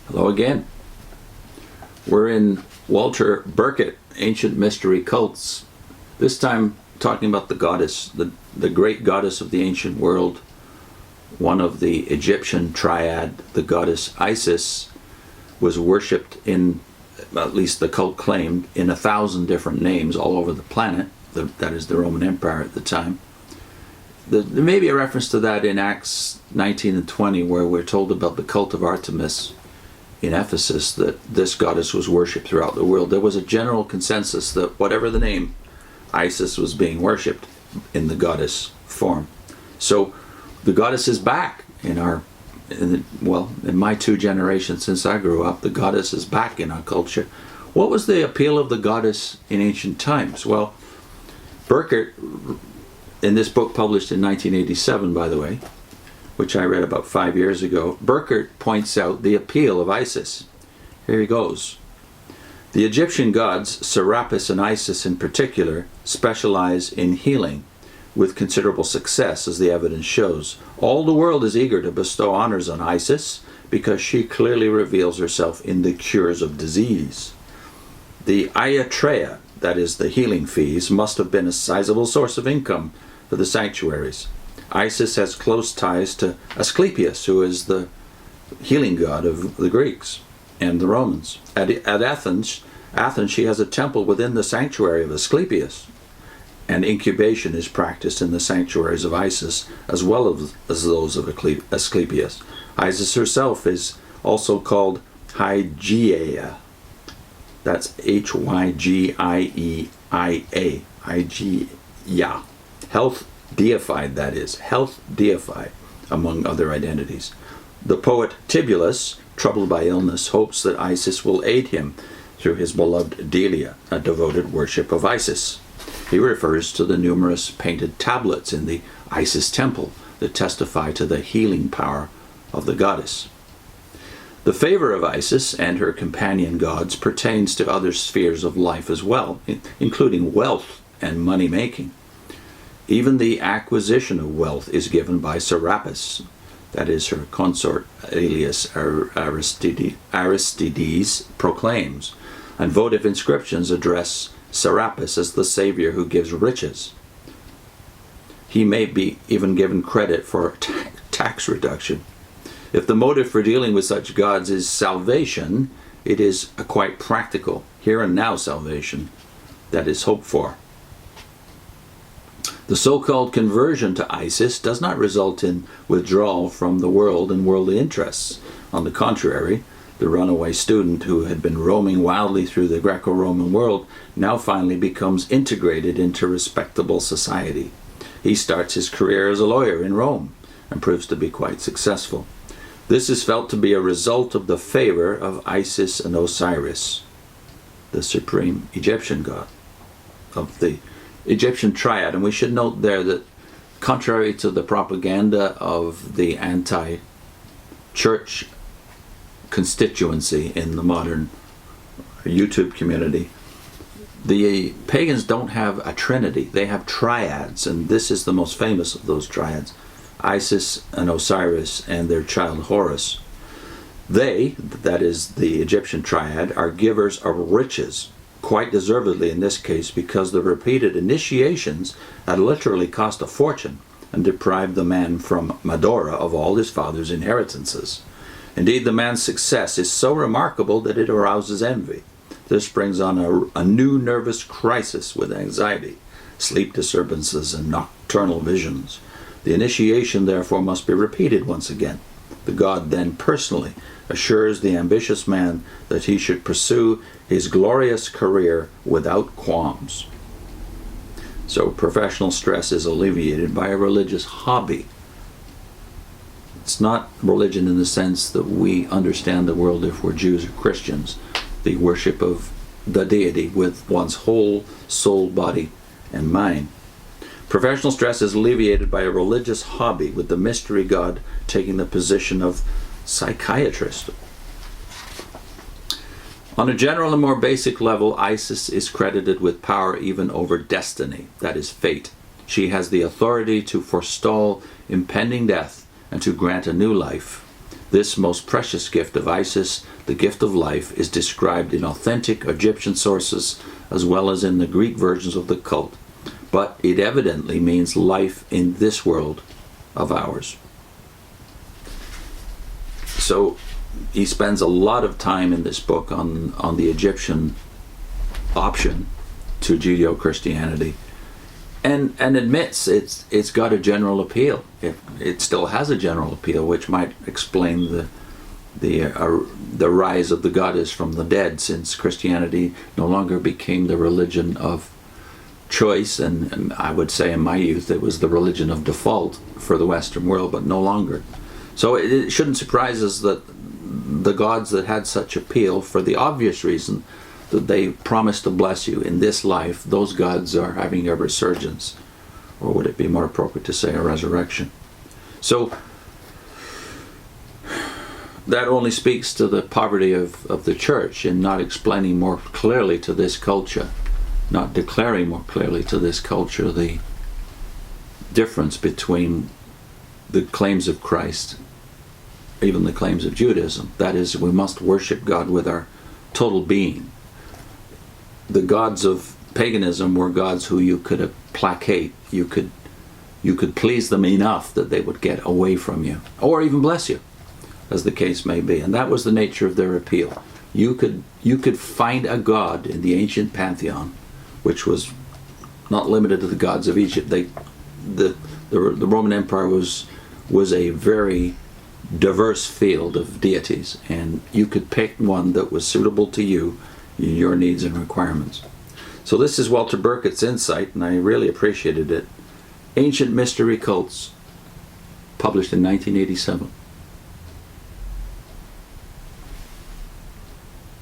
Hello again. We're in Walter Burkert, Ancient Mystery Cults. This time talking about the goddess, the great goddess of the ancient world, one of the Egyptian triad, the goddess Isis, was worshipped in, at least the cult claimed, in 1,000 different names all over the planet. That is the Roman Empire at the time. There may be a reference to that in Acts 19 and 20, where we're told about the cult of Artemis in Ephesus, that this goddess was worshipped throughout the world. There was a general consensus that whatever the name, Isis was being worshipped in the goddess form. So the goddess is back in my 2 generations since I grew up. The goddess is back in our culture. What was the appeal of the goddess in ancient times? Well, Burkert, in this book published in 1987, by the way, which I read about 5 years ago, Burkert points out the appeal of Isis. Here he goes. The Egyptian gods, Serapis and Isis in particular, specialize in healing, with considerable success, as the evidence shows. All the world is eager to bestow honors on Isis because she clearly reveals herself in the cures of disease. The Ayatreya, that is the healing fees, must have been a sizable source of income for the sanctuaries. Isis has close ties to Asclepius, who is the healing god of the Greeks and the Romans. At Athens, she has a temple within the sanctuary of Asclepius, and incubation is practiced in the sanctuaries of Isis as well as those of Asclepius. Isis herself is also called Hygeia. That's Hygiea. Hygeia. Health deified, that is. Health deified, among other identities. The poet Tibullus, troubled by illness, hopes that Isis will aid him through his beloved Delia, a devoted worship of Isis. He refers to the numerous painted tablets in the Isis temple that testify to the healing power of the goddess. The favor of Isis and her companion gods pertains to other spheres of life as well, including wealth and money-making. Even the acquisition of wealth is given by Serapis, that is her consort alias Aristides proclaims, and votive inscriptions address Serapis as the savior who gives riches. He may be even given credit for tax reduction. If the motive for dealing with such gods is salvation, it is a quite practical, here and now salvation that is hoped for. The so-called conversion to Isis does not result in withdrawal from the world and worldly interests. On the contrary, the runaway student who had been roaming wildly through the Greco-Roman world now finally becomes integrated into respectable society. He starts his career as a lawyer in Rome and proves to be quite successful. This is felt to be a result of the favor of Isis and Osiris, the supreme Egyptian god of the Egyptian triad. And we should note there that, contrary to the propaganda of the anti-church constituency in the modern YouTube community, the pagans don't have a trinity. They have triads, and this is the most famous of those triads: Isis and Osiris and their child Horus. They, that is the Egyptian triad, are givers of riches, quite deservedly in this case, because the repeated initiations had literally cost a fortune and deprived the man from Medora of all his father's inheritances. Indeed, the man's success is so remarkable that it arouses envy. This brings on a new nervous crisis with anxiety, sleep disturbances, and nocturnal visions. The initiation, therefore, must be repeated once again. The god then personally assures the ambitious man that he should pursue his glorious career without qualms. So professional stress is alleviated by a religious hobby. It's not religion in the sense that we understand the world if we're Jews or Christians, the worship of the deity with one's whole soul, body, and mind. Professional stress is alleviated by a religious hobby, with the mystery god taking the position of psychiatrist. On a general and more basic level, Isis is credited with power even over destiny, that is fate. She has the authority to forestall impending death and to grant a new life. This most precious gift of Isis, the gift of life, is described in authentic Egyptian sources as well as in the Greek versions of the cult, but it evidently means life in this world of ours. So he spends a lot of time in this book on the Egyptian option to Judeo-Christianity, and admits it's got a general appeal. It still has a general appeal, which might explain the rise of the goddess from the dead, since Christianity no longer became the religion of choice, and I would say in my youth it was the religion of default for the Western world, but no longer. So it shouldn't surprise us that the gods that had such appeal, for the obvious reason that they promise to bless you in this life, those gods are having a resurgence, or would it be more appropriate to say a resurrection? So that only speaks to the poverty of the church in not explaining more clearly to this culture, not declaring more clearly to this culture the difference between the claims of Christ, even the claims of Judaism. That is, we must worship God with our total being. The gods of paganism were gods who you could placate. You could please them enough that they would get away from you, or even bless you, as the case may be. And that was the nature of their appeal. You could find a god in the ancient pantheon, which was not limited to the gods of Egypt. The Roman Empire was a very diverse field of deities, and you could pick one that was suitable to you, your needs and requirements. So this is Walter Burkert's insight, and I really appreciated it. Ancient Mystery Cults, published in 1987.